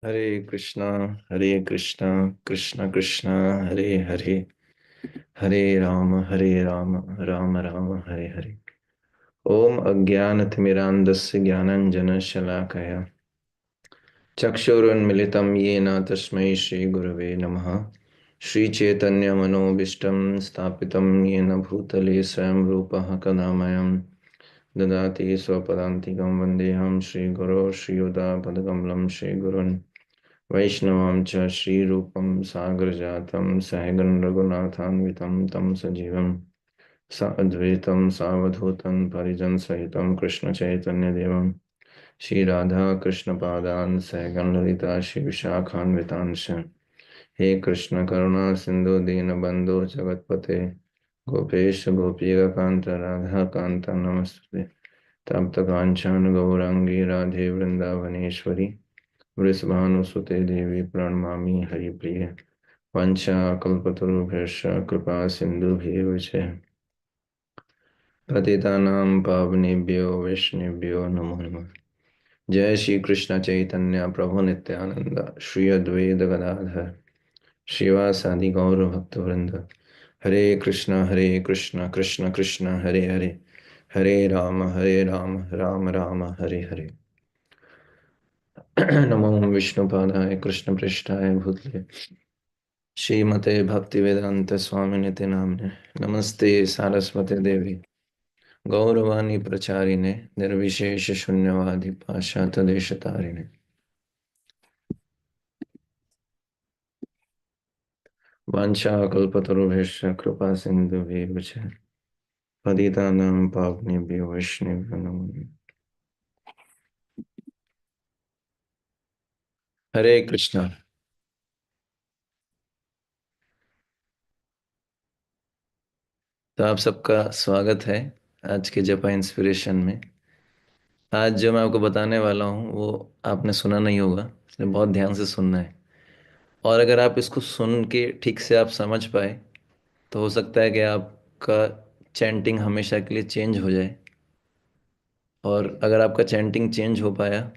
हरे हरे कृष्णा कृष्ण कृष्ण हरे हरे हरे राम राम राम हरे हरे। ओम अज्ञानतिमिरान्धस्य ज्ञानाञ्जनशलाकया चक्षुरुन्मिलितं येन तस्मै श्रीगुरवे नमः। श्रीचैतन्यमनोभीष्टं स्थापितं येन भूतले स्वयं रूपः कदा मह्यं ददाति स्वपदान्तिकं। वन्देऽहं श्रीगुरो श्रीयुतापदकमलं श्रीगुरुन् वैष्णवं च श्रीरूपं सागरजातं सहगण रघुनाथान्वितं तं सजीवं साद्वैतं सावधूतं परिजनसहितं कृष्णचैतन्यदेवं श्रीराधाकृष्णपादान् सहगण ललिता श्रीविशाखान्वितांश्च। हे कृष्ण करुणा सिन्धु दीनबन्धो जगत्पते गोपेश गोपीकान्त राधाकान्त नमस्ते। तप्तकाञ्चन गौराङ्गी राधे वृन्दावनेश्वरी वृषभानुसुते देवी प्रणमामि हरिप्रिये। वंशाकल्पतरुभ्यश्च कृपा सिन्धुभ्येव च पतितानां पावनेभ्यो वैष्णवेभ्यो नमो नमः। जय श्री कृष्ण चैतन्य प्रभु नित्यानंद श्री अद्वैत गदाधर श्रीवासादि गौर भक्तवृंद। हरे कृष्ण कृष्ण कृष्ण हरे हरे हरे राम राम राम हरे हरे। नमो विष्णुपादाय कृष्ण पृष्ठाय भूतले श्रीमते भक्तिवेदांत स्वामी नित्य नामने नमस्ते सारस्वते देवी गौरवाणी प्रचारिणे निर्विशेष शून्यवादी पाश्चात देश तारिणे। वाञ्छाकल्पतरुभ्यश्च कृपा सिन्धुभ्येव च पतितानां पावनेभ्यो वैष्णवेभ्यो नमो नमः। हरे कृष्णा। तो आप सबका स्वागत है आज के जपा इंस्पिरेशन में। आज जो मैं आपको बताने वाला हूँ वो आपने सुना नहीं होगा, इसलिए बहुत ध्यान से सुनना है। और अगर आप इसको सुन के ठीक से आप समझ पाए तो हो सकता है कि आपका चैंटिंग हमेशा के लिए चेंज हो जाए। और अगर आपका चैंटिंग चेंज हो पाया,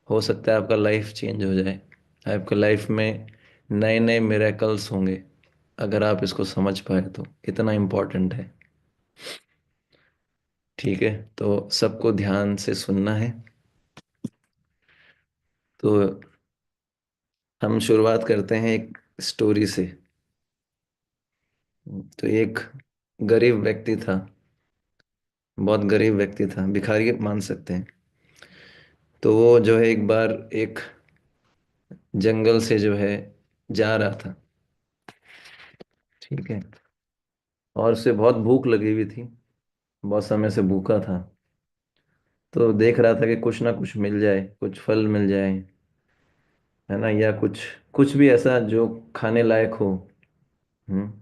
हो सकता है आपका लाइफ चेंज हो जाए। आपके लाइफ में नए नए मिरेकल्स होंगे अगर आप इसको समझ पाए तो। इतना इम्पोर्टेंट है। ठीक है, तो सबको ध्यान से सुनना है। तो हम शुरुआत करते हैं एक स्टोरी से। तो एक गरीब व्यक्ति था, बहुत गरीब व्यक्ति था, भिखारी मान सकते हैं। तो वो जो है एक बार एक जंगल से जो है जा रहा था। ठीक है, और उसे बहुत भूख लगी हुई थी, बहुत समय से भूखा था। तो देख रहा था कि कुछ ना कुछ मिल जाए, कुछ फल मिल जाए, है ना, या कुछ कुछ भी ऐसा जो खाने लायक हो। हम्म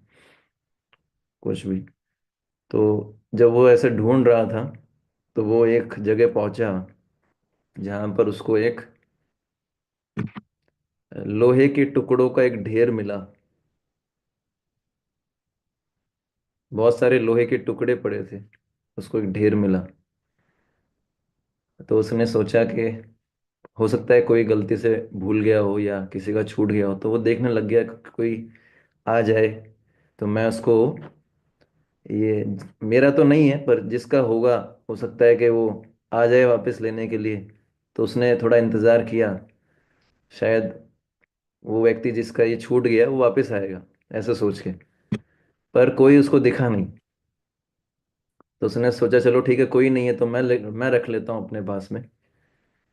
कुछ भी। तो जब वो ऐसे ढूंढ रहा था तो वो एक जगह पहुंचा जहां पर उसको एक लोहे के टुकड़ों का एक ढेर मिला। बहुत सारे लोहे के टुकड़े पड़े थे, उसको एक ढेर मिला। तो उसने सोचा कि हो सकता है कोई गलती से भूल गया हो या किसी का छूट गया हो। तो वो देखने लग गया कि कोई आ जाए तो मैं उसको, ये मेरा तो नहीं है पर जिसका होगा, हो सकता है कि वो आ जाए वापस लेने के लिए। तो उसने थोड़ा इंतज़ार किया, शायद वो व्यक्ति जिसका ये छूट गया वो वापस आएगा, ऐसा सोच के। पर कोई उसको दिखा नहीं। तो उसने सोचा चलो ठीक है, कोई नहीं है तो मैं रख लेता हूँ अपने पास में।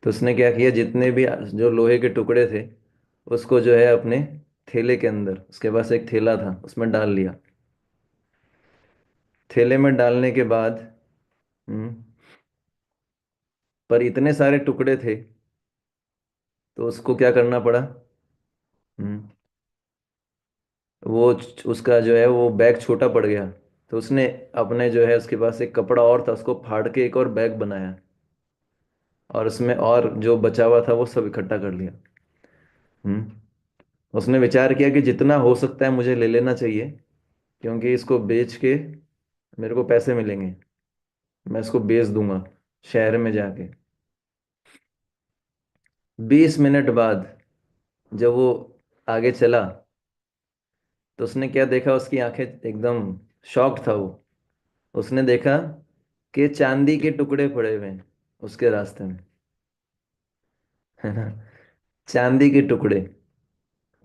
तो उसने क्या किया, जितने भी जो लोहे के टुकड़े थे उसको जो है अपने थैले के अंदर, उसके पास एक थैला था, उसमें डाल लिया। थैले में डालने के बाद हम्म, पर इतने सारे टुकड़े थे तो उसको क्या करना पड़ा। हम्म, उसका जो है वो बैग छोटा पड़ गया। तो उसने अपने जो है, उसके पास एक कपड़ा और था, उसको फाड़ के एक और बैग बनाया और उसमें और जो बचा हुआ था वो सब इकट्ठा कर लिया। हम्म उसने विचार किया कि जितना हो सकता है मुझे ले लेना चाहिए, क्योंकि इसको बेच के मेरे को पैसे मिलेंगे, मैं इसको बेच दूंगा शहर में जाके। 20 मिनट बाद जब वो आगे चला तो उसने क्या देखा, उसकी आंखें एकदम शॉक्ड था वो। उसने देखा कि चांदी के टुकड़े पड़े हुए हैं उसके रास्ते में, है ना, चांदी के टुकड़े।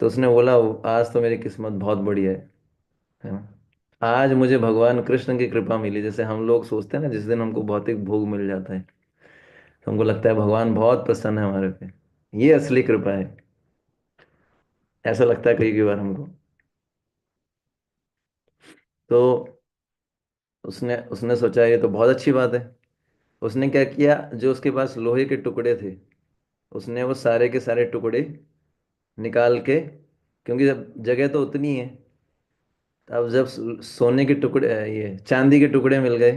तो उसने बोला, आज तो मेरी किस्मत बहुत बढ़िया है ना, आज मुझे भगवान कृष्ण की कृपा मिली। जैसे हम लोग सोचते हैं ना, जिस दिन हमको भौतिक भोग मिल जाता है तो हमको लगता है भगवान बहुत प्रसन्न है हमारे पे, ये असली कृपा है। ऐसा लगता है कई कई बार हमको। तो उसने उसने सोचा ये तो बहुत अच्छी बात है। उसने क्या किया, जो उसके पास लोहे के टुकड़े थे, उसने वो सारे के सारे टुकड़े निकाल के, क्योंकि जब जगह तो उतनी है, अब जब सोने के टुकड़े ये चांदी के टुकड़े मिल गए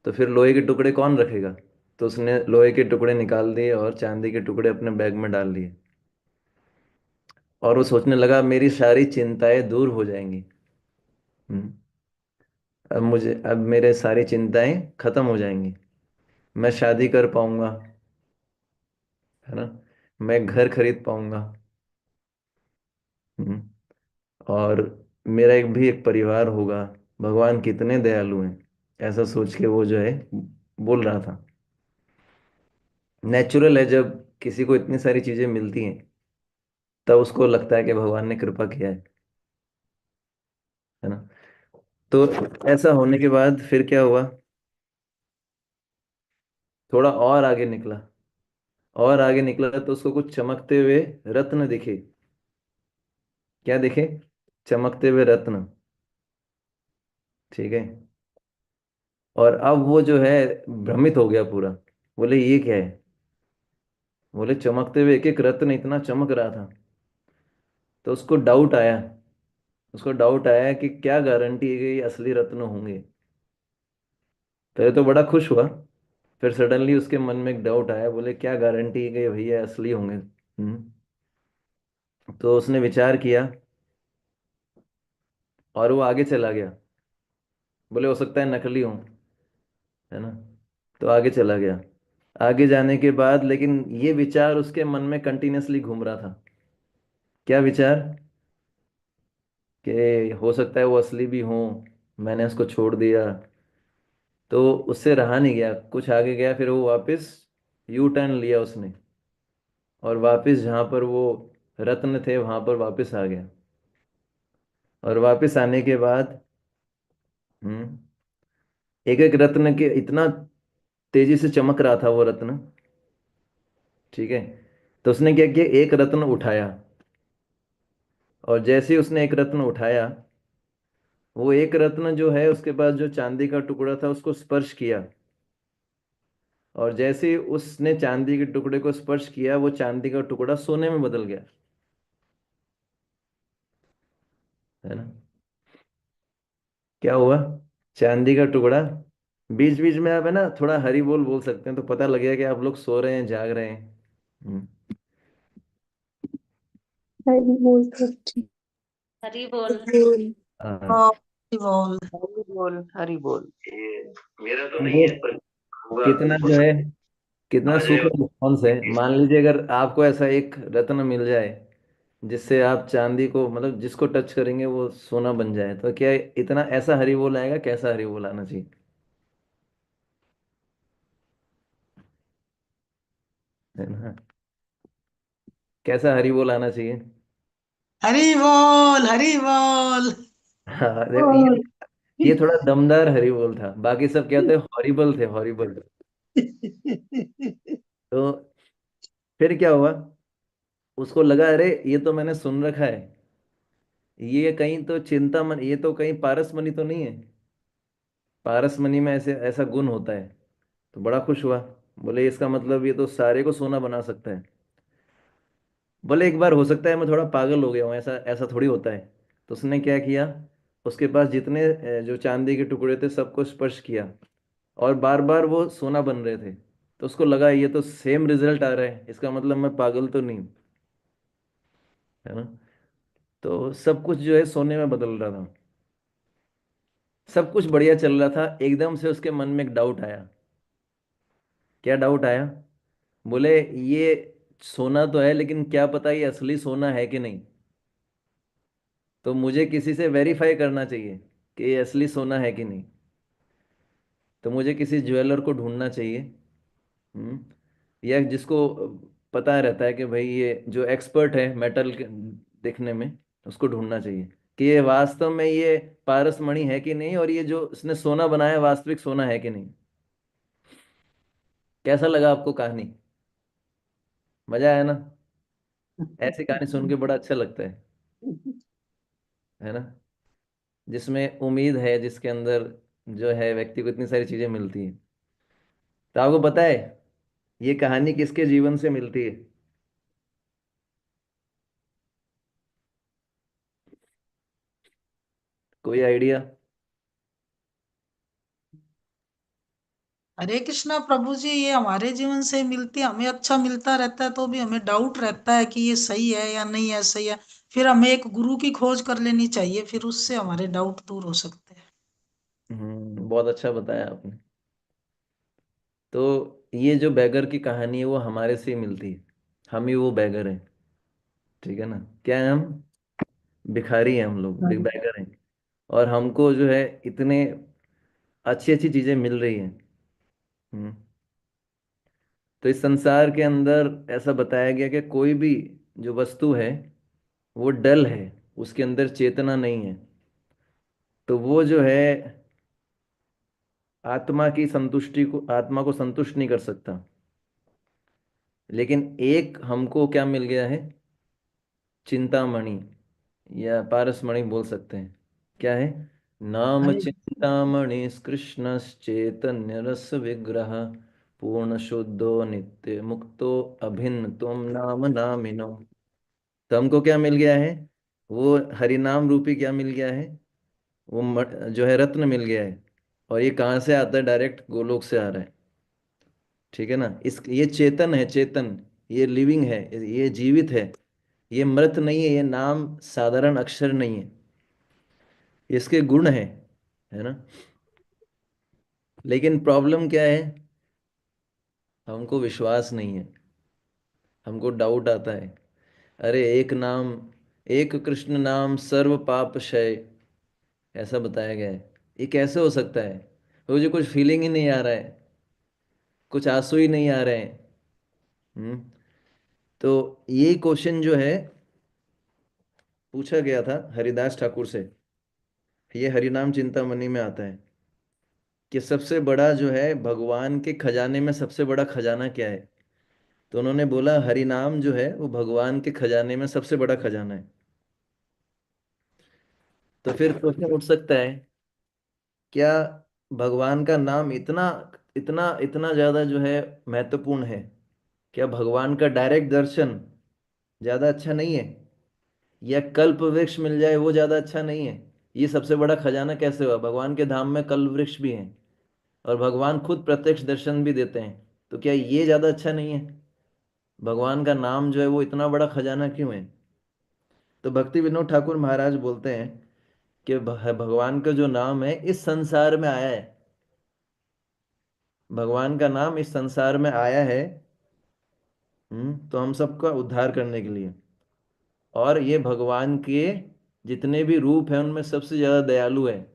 तो फिर लोहे के टुकड़े कौन रखेगा। तो उसने लोहे के टुकड़े निकाल दिए और चांदी के टुकड़े अपने बैग में डाल लिए। और वो सोचने लगा, मेरी सारी चिंताएं दूर हो जाएंगी। हम्म, अब मेरे सारी चिंताएं खत्म हो जाएंगी। मैं शादी कर पाऊंगा, है ना, मैं घर खरीद पाऊंगा। हम्म, और मेरा एक परिवार होगा। भगवान कितने दयालु हैं, ऐसा सोच के वो जो है बोल रहा था। नेचुरल है, जब किसी को इतनी सारी चीजें मिलती हैं तब उसको लगता है कि भगवान ने कृपा किया है ना। तो ऐसा होने के बाद फिर क्या हुआ, थोड़ा और आगे निकला, और आगे निकला तो उसको कुछ चमकते हुए रत्न दिखे। क्या दिखे, चमकते हुए रत्न। ठीक है। और अब वो जो है भ्रमित हो गया पूरा। बोले ये क्या है, बोले चमकते हुए एक एक रत्न इतना चमक रहा था। तो उसको डाउट आया कि क्या गारंटी है कि ये असली रत्न होंगे। पहले तो बड़ा खुश हुआ, फिर सडनली उसके मन में एक डाउट आया, बोले क्या गारंटी है कि ये भैया असली होंगे। तो उसने विचार किया और वो आगे चला गया। बोले हो सकता है नकली हो, है ना। तो आगे चला गया। आगे जाने के बाद लेकिन ये विचार उसके मन में कंटिन्यूअसली घूम रहा था। क्या विचार, कि हो सकता है वो असली भी हो, मैंने उसको छोड़ दिया। तो उससे रहा नहीं गया, कुछ आगे गया, फिर वो वापस यू टर्न लिया उसने, और वापस जहाँ पर वो रत्न थे वहां पर वापस आ गया। और वापस आने के बाद हम्म एक एक रत्न के इतना तेजी से चमक रहा था वो रत्न। ठीक है। तो उसने क्या किया, एक रत्न उठाया, और जैसे ही उसने एक रत्न उठाया, वो एक रत्न जो है उसके पास जो चांदी का टुकड़ा था उसको स्पर्श किया। और जैसे ही उसने चांदी के टुकड़े को स्पर्श किया, वो चांदी का टुकड़ा सोने में बदल गया, है ना। क्या हुआ, चांदी का टुकड़ा। बीच बीच में आप है ना थोड़ा हरी बोल बोल सकते हैं, तो पता लगेगा कि आप लोग सो रहे हैं जाग रहे हैं। हम्म, हरी बोल सकती। हरी बोल। बोल। हाँ। हाँ, हरी बोल हरी बोल हरी बोल। ये मेरा तो नहीं है पर होगा, कितना हो जो है, सकता कितना आ सुखद जाएगा। रिस्पॉन्स है। मान लीजिए अगर आपको ऐसा एक रत्न मिल जाए जिससे आप चांदी को, मतलब जिसको टच करेंगे वो सोना बन जाए, तो क्या इतना ऐसा हरी बोल आएगा, कैसा हरी बोल आना चाहिए, है ना। कैसा हरी बोल आना चाहिए। हरी बोल हरी बोल। हाँ और ये थोड़ा दमदार हरी बोल था, बाकी सब क्या थे, हॉरिबल थे, हॉरिबल। तो फिर क्या हुआ, उसको लगा अरे ये तो मैंने सुन रखा है, ये कहीं तो चिंतामणि, ये तो कहीं पारसमणि तो नहीं है। पारसमणि में ऐसे ऐसा गुण होता है। तो बड़ा खुश हुआ, बोले इसका मतलब ये तो सारे को सोना बना सकता है। बोले एक बार हो सकता है मैं थोड़ा पागल हो गया हूँ, ऐसा ऐसा थोड़ी होता है। तो उसने क्या किया, उसके पास जितने जो चांदी के टुकड़े थे सबको स्पर्श किया, और बार बार वो सोना बन रहे थे। तो उसको लगा ये तो सेम रिजल्ट आ रहा है, इसका मतलब मैं पागल तो नहीं हूँ, है ना। तो सब कुछ जो है सोने में बदल रहा था, सब कुछ बढ़िया चल रहा था। एकदम से उसके मन में एक डाउट आया। क्या डाउट आया, बोले ये सोना तो है, लेकिन क्या पता ये असली सोना है कि नहीं। तो मुझे किसी से वेरीफाई करना चाहिए कि ये असली सोना है कि नहीं। तो मुझे किसी ज्वेलर को ढूंढना चाहिए। हम्म। या जिसको पता रहता है कि भाई ये जो एक्सपर्ट है मेटल के देखने में, उसको ढूंढना चाहिए कि ये वास्तव में ये पारस मणि है कि नहीं, और ये जो इसने सोना बनाया वास्तविक सोना है कि नहीं। कैसा लगा आपको कहानी? मजा आया ना? ऐसी कहानी सुन के बड़ा अच्छा लगता है ना? जिसमें उम्मीद है, जिसके अंदर जो है व्यक्ति को इतनी सारी चीजें मिलती हैं। तो आपको पता है ये कहानी किसके जीवन से मिलती है? कोई आइडिया? हरे कृष्णा प्रभु जी, ये हमारे जीवन से मिलती है। हमें अच्छा मिलता रहता है तो भी हमें डाउट रहता है कि ये सही है या नहीं है, सही है। फिर हमें एक गुरु की खोज कर लेनी चाहिए, फिर उससे हमारे डाउट दूर हो सकते हैं। बहुत अच्छा बताया आपने। तो ये जो बैगर की कहानी है वो हमारे से ही मिलती है। हम ही वो बैगर हैं। ठीक है ना? क्या है हम? भिखारी हैं, हम लोग बिग बैगर हैं। और हमको जो है इतने अच्छी अच्छी चीजें मिल रही हैं। हम्म। तो इस संसार के अंदर ऐसा बताया गया कि कोई भी जो वस्तु है वो डल है, उसके अंदर चेतना नहीं है। तो वो जो है आत्मा को संतुष्ट नहीं कर सकता। लेकिन एक हमको क्या मिल गया है? चिंतामणि, या पारसमणि बोल सकते हैं। क्या है? नाम अरे चिंतामणि कृष्ण चैतन्य रस विग्रह पूर्ण शुद्धो नित्य मुक्तो अभिन्न तुम नाम नामिनो। तो हमको क्या मिल गया है? वो हरि नाम रूपी क्या मिल गया है? वो जो है रत्न मिल गया है। और ये कहाँ से आता है? डायरेक्ट गोलोक से आ रहा है। ठीक है ना? इस ये चेतन है, चेतन। ये लिविंग है, ये जीवित है। ये मृत नहीं है, ये नाम साधारण अक्षर नहीं है। इसके गुण है ना? लेकिन प्रॉब्लम क्या है? हमको विश्वास नहीं है। हमको डाउट आता है। अरे एक नाम, एक कृष्ण नाम सर्व पाप क्षय, ऐसा बताया गया है। ये कैसे हो सकता है? मुझे कुछ फीलिंग ही नहीं आ रहा है, कुछ आंसू ही नहीं आ रहे हैं। हम्म। तो ये क्वेश्चन जो है पूछा गया था हरिदास ठाकुर से। ये हरिनाम चिंतामणि में आता है कि सबसे बड़ा जो है भगवान के खजाने में सबसे बड़ा खजाना क्या है। तो उन्होंने बोला हरि नाम जो है वो भगवान के खजाने में सबसे बड़ा खजाना है। तो फिर प्रश्न उठ सकता है, क्या भगवान का नाम इतना इतना इतना ज्यादा जो है महत्वपूर्ण है? क्या भगवान का डायरेक्ट दर्शन ज्यादा अच्छा नहीं है? या कल्प वृक्ष मिल जाए वो ज्यादा अच्छा नहीं है? ये सबसे बड़ा खजाना कैसे हुआ? भगवान के धाम में कल्प वृक्ष भी हैं, और भगवान खुद प्रत्यक्ष दर्शन भी देते हैं। तो क्या ये ज्यादा अच्छा नहीं है? भगवान का नाम जो है वो इतना बड़ा खजाना क्यों है? तो भक्ति विनोद ठाकुर महाराज बोलते हैं कि भगवान का जो नाम है इस संसार में आया है। भगवान का नाम इस संसार में आया है। तो हम सबका उद्धार करने के लिए। और ये भगवान के जितने भी रूप हैं उनमें सबसे ज्यादा दयालु है।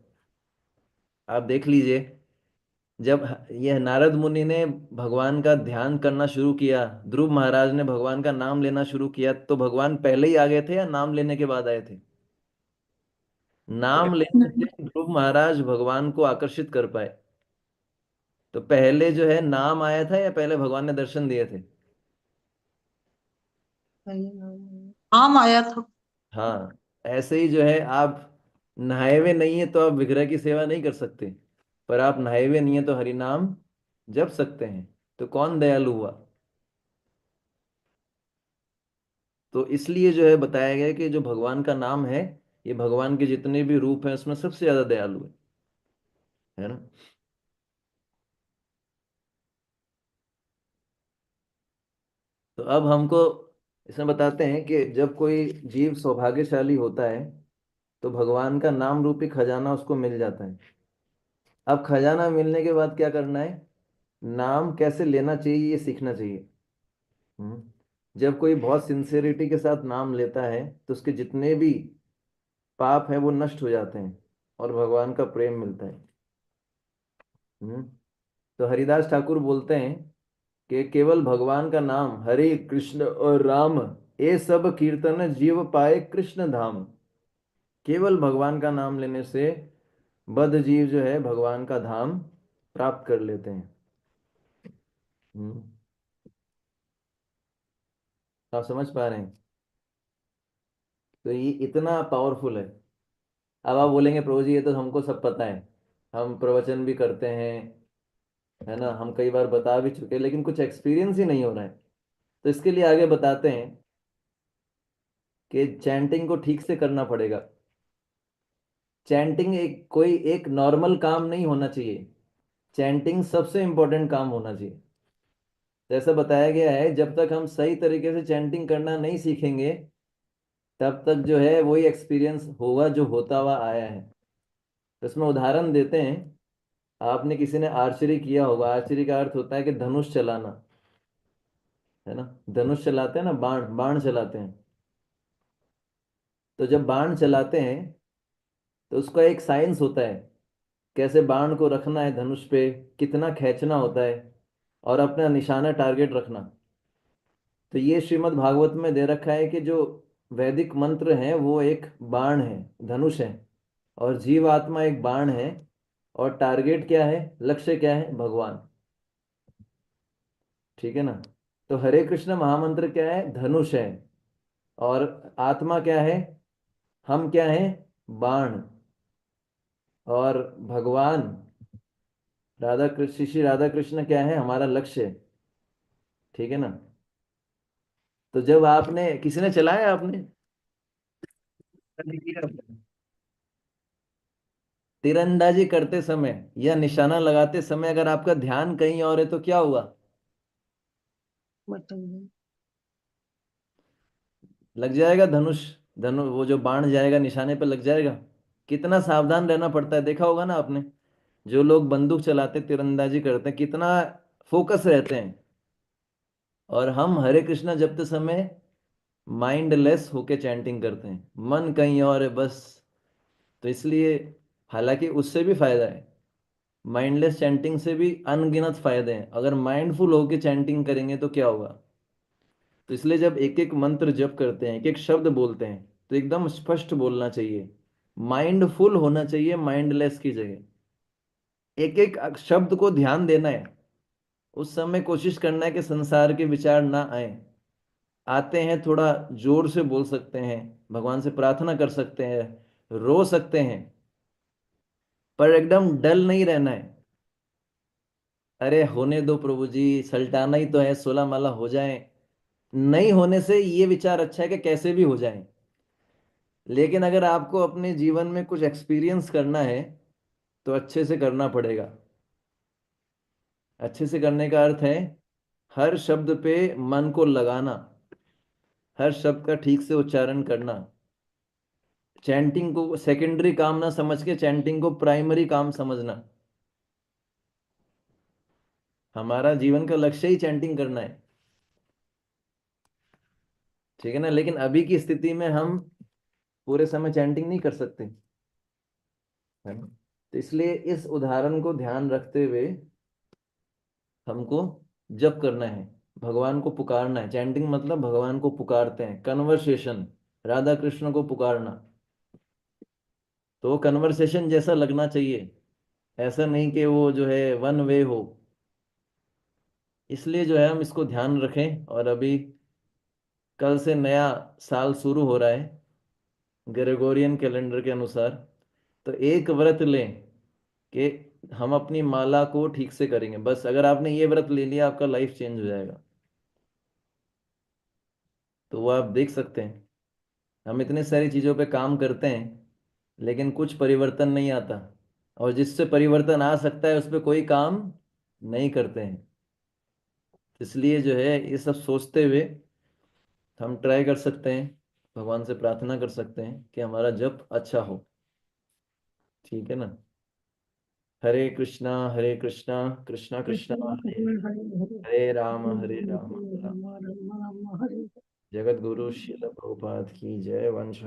आप देख लीजिए, जब यह नारद मुनि ने भगवान का ध्यान करना शुरू किया, ध्रुव महाराज ने भगवान का नाम लेना शुरू किया, तो भगवान पहले ही आ गए थे या नाम लेने के बाद आए थे? नाम लेने से ध्रुव महाराज भगवान को आकर्षित कर पाए। तो पहले जो है नाम आया था या पहले भगवान ने दर्शन दिए थे? आम आया था। हाँ। ऐसे ही जो है, आप नहाए हुए नहीं है तो आप विग्रह की सेवा नहीं कर सकते, पर आप नहाए हुए नहीं है तो हरि नाम जप सकते हैं। तो कौन दयालु हुआ? तो इसलिए जो है बताया गया है कि जो भगवान का नाम है, ये भगवान के जितने भी रूप हैं उसमें सबसे ज्यादा दयालु है ना? तो अब हमको इसमें बताते हैं कि जब कोई जीव सौभाग्यशाली होता है तो भगवान का नाम रूपी खजाना उसको मिल जाता है। अब खजाना मिलने के बाद क्या करना है? नाम कैसे लेना चाहिए ये सीखना चाहिए। हम्म। जब कोई बहुत सिंसेरिटी के साथ नाम लेता है तो उसके जितने भी पाप हैं वो नष्ट हो जाते हैं और भगवान का प्रेम मिलता है। हम्म। तो हरिदास ठाकुर बोलते हैं कि केवल भगवान का नाम हरे कृष्ण और राम, ये सब कीर्तन जीव पाए कृष्ण धाम। केवल भगवान का नाम लेने से बद्ध जीव जो है भगवान का धाम प्राप्त कर लेते हैं। हम्म। आप समझ पा रहे हैं? तो ये इतना पावरफुल है। अब आप बोलेंगे प्रभु जी ये तो हमको सब पता है, हम प्रवचन भी करते हैं, है ना, हम कई बार बता भी चुके हैं, लेकिन कुछ एक्सपीरियंस ही नहीं हो रहा है। तो इसके लिए आगे बताते हैं कि चैंटिंग को ठीक से करना पड़ेगा। चैंटिंग एक कोई एक नॉर्मल काम नहीं होना चाहिए, चैंटिंग सबसे इंपॉर्टेंट काम होना चाहिए। जैसा बताया गया है, जब तक हम सही तरीके से चैंटिंग करना नहीं सीखेंगे तब तक जो है वही एक्सपीरियंस होगा जो होता हुआ आया है। तो इसमें उदाहरण देते हैं, आपने किसी ने आर्चरी किया होगा। आर्चरी का अर्थ होता है कि धनुष चलाना, है ना। धनुष चलाते हैं ना, बाण बाण चलाते हैं। तो जब बाण चलाते हैं तो उसका एक साइंस होता है, कैसे बाण को रखना है धनुष पे, कितना खींचना होता है और अपना निशाना टारगेट रखना। तो ये श्रीमद् भागवत में दे रखा है कि जो वैदिक मंत्र है वो एक बाण है, धनुष है, और जीव आत्मा एक बाण है, और टारगेट क्या है, लक्ष्य क्या है, भगवान। ठीक है ना। तो हरे कृष्ण महामंत्र क्या है, धनुष है, और आत्मा क्या है, हम क्या है, बाण, और भगवान राधा कृष्ण, श्री राधा कृष्ण क्या है, हमारा लक्ष्य। ठीक है ना। तो जब आपने किसी ने चलाया, आपने तीरंदाजी करते समय या निशाना लगाते समय अगर आपका ध्यान कहीं और है तो क्या हुआ, लग जाएगा धनुष, वो जो बाण जाएगा निशाने पर लग जाएगा। कितना सावधान रहना पड़ता है, देखा होगा ना आपने। जो लोग बंदूक चलाते तीरंदाजी करते हैं कितना फोकस रहते हैं। और हम हरे कृष्णा जपते समय माइंडलेस होके चैंटिंग करते हैं, मन कहीं और है बस। तो इसलिए, हालांकि उससे भी फायदा है, माइंडलेस चैंटिंग से भी अनगिनत फायदे हैं। अगर माइंडफुल होके चैंटिंग करेंगे तो क्या होगा। तो इसलिए जब एक एक मंत्र जप करते हैं, एक एक शब्द बोलते हैं, तो एकदम स्पष्ट बोलना चाहिए, माइंडफुल होना चाहिए, माइंडलेस की जगह। एक एक शब्द को ध्यान देना है। उस समय कोशिश करना है कि संसार के विचार ना आए। आते हैं थोड़ा जोर से बोल सकते हैं, भगवान से प्रार्थना कर सकते हैं, रो सकते हैं, पर एकदम डल नहीं रहना है। अरे होने दो प्रभु जी, सल्टाना ही तो है, 16 माला हो जाए। नहीं होने से ये विचार अच्छा है कि कैसे भी हो जाए। लेकिन अगर आपको अपने जीवन में कुछ एक्सपीरियंस करना है तो अच्छे से करना पड़ेगा। अच्छे से करने का अर्थ है हर शब्द पे मन को लगाना, हर शब्द का ठीक से उच्चारण करना, चैंटिंग को सेकेंडरी काम ना समझ के चैंटिंग को प्राइमरी काम समझना। हमारा जीवन का लक्ष्य ही चैंटिंग करना है। ठीक है ना। लेकिन अभी की स्थिति में हम पूरे समय चैंटिंग नहीं कर सकते, है ना। तो इसलिए इस उदाहरण को ध्यान रखते हुए हमको जप करना है, भगवान को पुकारना है। चैंटिंग मतलब भगवान को पुकारते हैं, कन्वर्सेशन, राधा कृष्ण को पुकारना। तो वो कन्वर्सेशन जैसा लगना चाहिए, ऐसा नहीं कि वो जो है वन वे हो। इसलिए जो है हम इसको ध्यान रखें। और अभी कल से नया साल शुरू हो रहा है ग्रेगोरियन कैलेंडर के अनुसार। तो एक व्रत लें कि हम अपनी माला को ठीक से करेंगे। बस अगर आपने ये व्रत ले लिया आपका लाइफ चेंज हो जाएगा। तो वो आप देख सकते हैं, हम इतने सारी चीज़ों पे काम करते हैं लेकिन कुछ परिवर्तन नहीं आता, और जिससे परिवर्तन आ सकता है उस पर कोई काम नहीं करते हैं। इसलिए जो है ये सब सोचते हुए हम ट्राई कर सकते हैं, भगवान से प्रार्थना कर सकते हैं कि हमारा जप अच्छा हो। ठीक है ना। हरे कृष्णा कृष्णा कृष्णा कृष्ण हरे हरे हरे हरे, हरे राम, हरे हरे राम राम, हरे राम, राम राम हरे जगत गुरु शिल प्रभुपाद की जय। वंश